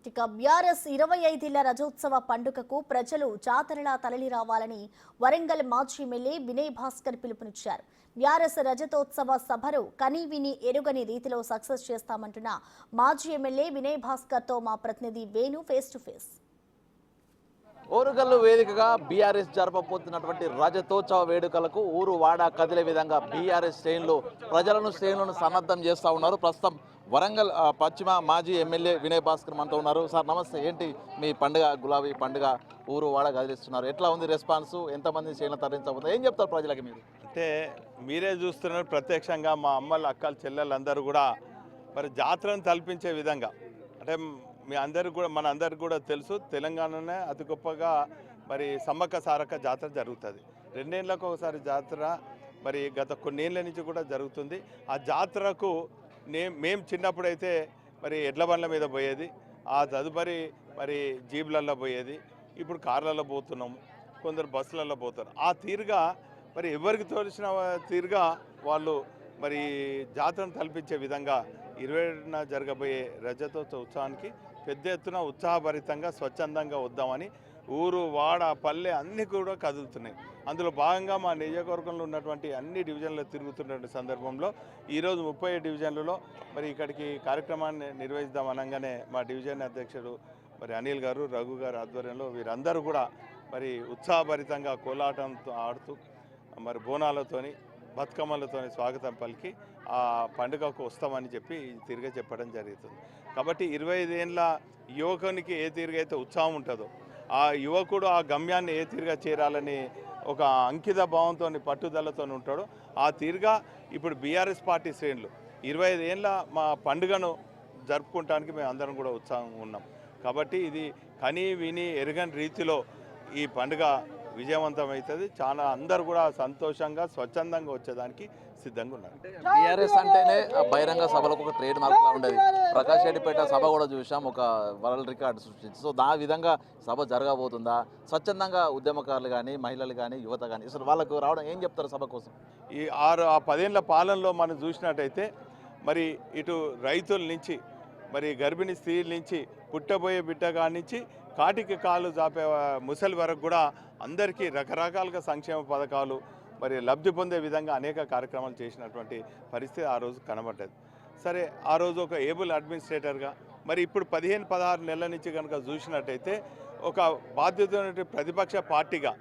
ఇక బీఆర్ఎస్ 25వ రజోత్సవ పండుగకు ప్రజలు జాతరలా తరలి రావాలని వరంగల్ మాజీ ఎమ్మెల్యే వినయ్ భాస్కర్ పిలుపునిచ్చారు. బీఆర్ఎస్ రజతోత్సవ సభను కనీవిని ఎరుగని రీతిలో సక్సెస్ చేస్తామంటున్న మాజీ ఎమ్మెల్యే వినయ్ భాస్కర్ తో మా ప్రతినిధి Venu face to face. Orugallu వేదికగా బీఆర్ఎస్ జరపబోతున్నటువంటి రజతోత్సవ వేడుకలకు ఊరు వాడ కదిలే విధంగా బీఆర్ఎస్ శ్రేణులు శ్రేణులను సన్నద్ధం చేస్తూ ఉన్నారు. ప్రస్తుతం వరంగల్ పశ్చిమ మాజీ ఎమ్మెల్యే వినయ్ భాస్కర్ మనతో ఉన్నారు. సార్ నమస్తే, ఏంటి మీ పండుగ గులాబీ పండుగ ఊరు వాడ కదిలిస్తున్నారు, ఎట్లా ఉంది రెస్పాన్స్, ఎంతమంది శ్రేణులు తరలించబోతున్నారు, ఏం చెప్తారు ప్రజలకి మీరు? అంటే మీరే చూస్తున్నారు ప్రత్యక్షంగా మా అమ్మలు అక్కలు చెల్లెళ్ళందరూ కూడా మరి జాతరను తలపించే విధంగా, అంటే మీ అందరికి కూడా మన అందరికి కూడా తెలుసు, తెలంగాణనే అతి గొప్పగా మరి సమ్మక్క సారక్క జాతర జరుగుతుంది. 2 ఏళ్ళకు ఒకసారి జాతర మరి గత కొన్నేళ్ళ నుంచి కూడా జరుగుతుంది. ఆ జాతరకు మేము చిన్నప్పుడైతే మరి ఎడ్ల బండ్ల మీద పోయేది, ఆ తదుపరి మరి జీబులలో పోయేది, ఇప్పుడు కార్లలో పోతున్నాము, కొందరు బస్సులలో పోతారు. ఆ తీరుగా మరి ఎవరికి తోచిన తీరుగా వాళ్ళు మరి జాతరను తలపించే విధంగా 27న జరగబోయే రజతోత్సవ ఉత్సవానికి పెద్ద ఎత్తున ఉత్సాహభరితంగా స్వచ్ఛందంగా వద్దామని ఊరు వాడ పల్లె అన్నీ కూడా కదులుతున్నాయి. అందులో భాగంగా మా నియోజకవర్గంలో ఉన్నటువంటి అన్ని డివిజన్లు తిరుగుతున్నటువంటి సందర్భంలో ఈరోజు 30 డివిజన్లలో మరి ఇక్కడికి కార్యక్రమాన్ని నిర్వహిద్దాం అనగానే మా డివిజన్ అధ్యక్షుడు మరి అనిల్ గారు, రఘు గారు ఆధ్వర్యంలో వీరందరూ కూడా మరి ఉత్సాహభరితంగా కోలాటంతో ఆడుతూ మరి బోనాలతోని బతుకమ్మలతోని స్వాగతం పలికి ఆ పండుగకు వస్తామని చెప్పి తిరిగి చెప్పడం జరుగుతుంది. కాబట్టి 25 ఏళ్ళ యువకునికి ఏ తీరుగైతే ఉత్సాహం ఉంటుందో, ఆ యువకుడు ఆ గమ్యాన్ని ఏ తీరుగా చేరాలని ఒక అంకిత భావంతో పట్టుదలతో ఉంటాడో ఆ తీరుగా ఇప్పుడు బీఆర్ఎస్ పార్టీ శ్రేణులు 25 ఏళ్ళ మా పండుగను జరుపుకోవడానికి మేము అందరం కూడా ఉత్సాహంగా ఉన్నాం. కాబట్టి ఇది కని విని ఎరగని రీతిలో ఈ పండుగ విజయవంతమవుతుంది. చాలా అందరూ కూడా సంతోషంగా స్వచ్ఛందంగా వచ్చేదానికి సిద్ధంగా ఉన్నారు. బీఆర్ఎస్ అంటేనే బహిరంగ సభలకు ఒక ట్రేడ్ మార్క్ లా ఉండేది. ప్రకాష్ రెడ్డిపేట సభ కూడా చూసాం, ఒక వరల్డ్ రికార్డు సృష్టించి. సో ఆ విధంగా సభ జరగబోతుందా? స్వచ్ఛందంగా ఉద్యమకారులు కానీ, మహిళలు కానీ, యువత కానీ అసలు వాళ్ళకు రావడం ఏం చెప్తారు సభ కోసం? ఈ 10 ఏళ్ళ పాలనలో మనం చూసినట్టయితే మరి ఇటు రైతుల నుంచి మరి గర్భిణీ స్త్రీల నుంచి పుట్టబోయే బిడ్డ కాడి నుంచి కాటికి కాళ్ళు చాపే ముసలి వరకు కూడా అందరికీ రకరకాలుగా సంక్షేమ పథకాలు మరి లబ్ధి పొందే విధంగా అనేక కార్యక్రమాలు చేసినటువంటి పరిస్థితి ఆ రోజు కనబడ్డది. సరే, ఆ రోజు ఒక ఏబుల్ అడ్మినిస్ట్రేటర్గా మరి ఇప్పుడు 15-16 నెలల నుంచి కనుక చూసినట్టయితే ఒక బాధ్యత ప్రతిపక్ష పార్టీగా,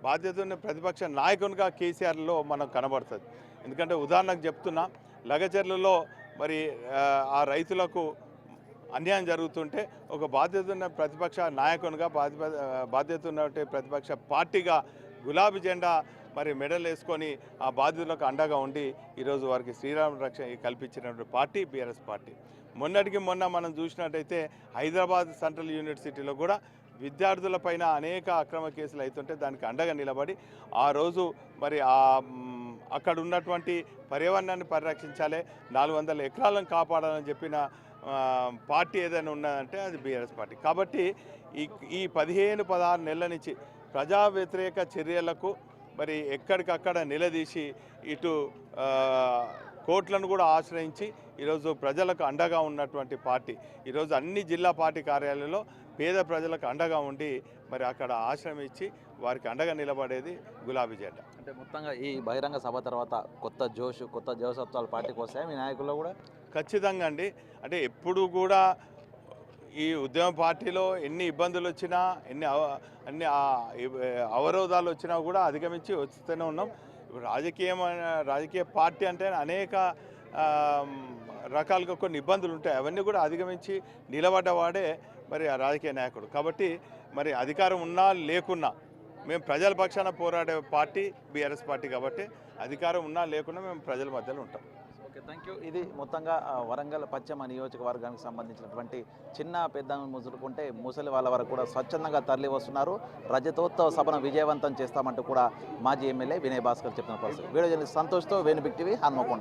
బాధ్యత ప్రతిపక్ష నాయకునిగా కేసీఆర్లో మనం కనబడుతుంది. ఎందుకంటే ఉదాహరణకు చెప్తున్నా, లగచర్లలో మరి ఆ రైతులకు అన్యాయం జరుగుతుంటే ఒక బాధ్యత ఉన్న ప్రతిపక్ష నాయకునిగా, బాధ్యత ఉన్నటువంటి ప్రతిపక్ష పార్టీగా గులాబీ జెండా మరి మెడల్ వేసుకొని ఆ బాధ్యతలకు అండగా ఉండి ఈరోజు వారికి శ్రీరామ రక్ష కల్పించినటువంటి పార్టీ బీఆర్ఎస్ పార్టీ. మొన్నటికి మొన్న మనం చూసినట్టయితే హైదరాబాద్ సెంట్రల్ యూనివర్సిటీలో కూడా విద్యార్థులపైన అనేక అక్రమ కేసులు అవుతుంటే దానికి అండగా నిలబడి ఆ రోజు మరి అక్కడ ఉన్నటువంటి పర్యావరణాన్ని పరిరక్షించాలి, 400 ఎకరాలను కాపాడాలని చెప్పిన పార్టీ ఏదైనా ఉన్నదంటే అది బీఆర్ఎస్ పార్టీ. కాబట్టి ఈ 15-16 నెలల నుంచి ప్రజా వ్యతిరేక చర్యలకు మరి ఎక్కడికక్కడ నిలదీసి ఇటు కోర్టులను కూడా ఆశ్రయించి ఈరోజు ప్రజలకు అండగా ఉన్నటువంటి పార్టీ. ఈరోజు అన్ని జిల్లా పార్టీ కార్యాలయాల్లో పేద ప్రజలకు అండగా ఉండి మరి అక్కడ ఆశ్రయం ఇచ్చి వారికి అండగా నిలబడేది గులాబీ జెండా. అంటే మొత్తంగా ఈ బహిరంగ సభ తర్వాత కొత్త జోసత్వాలు పార్టీకి వస్తాయి మీ నాయకుల్లో కూడా? ఖచ్చితంగా అండి. అంటే ఎప్పుడు కూడా ఈ ఉద్యమ పార్టీలో ఎన్ని ఇబ్బందులు వచ్చినా, అన్ని అవరోధాలు వచ్చినా కూడా అధిగమించి వస్తూనే ఉన్నాం. ఇప్పుడు రాజకీయ పార్టీ అంటే అనేక రకాలుగా కొన్ని ఇబ్బందులు ఉంటాయి, అవన్నీ కూడా అధిగమించి నిలబడ్డవాడే మరి ఆ రాజకీయ నాయకుడు. కాబట్టి మరి అధికారం ఉన్నా లేకున్నా మేము ప్రజల పక్షాన పోరాడే పార్టీ బీఆర్ఎస్ పార్టీ. కాబట్టి అధికారం ఉన్నా లేకున్నా మేము ప్రజల మధ్యలో ఉంటాం. Okay, thank you. ఇది మొత్తంగా వరంగల్ పశ్చిమ నియోజకవర్గానికి సంబంధించినటువంటి చిన్న పెద్ద ముసులుకుంటే ముసలి వాళ్ళ వరకు కూడా స్వచ్ఛందంగా తరలి వస్తున్నారు. రజతోత్సవ సభను విజయవంతం చేస్తామంటూ కూడా మాజీ ఎమ్మెల్యే వినయ్ భాస్కర్ చెప్పిన పరిస్థితి. వీడియో జర్నలిస్ట్ సంతోష్తో వేణు బిగ్ టీవీ, హన్మకొండ.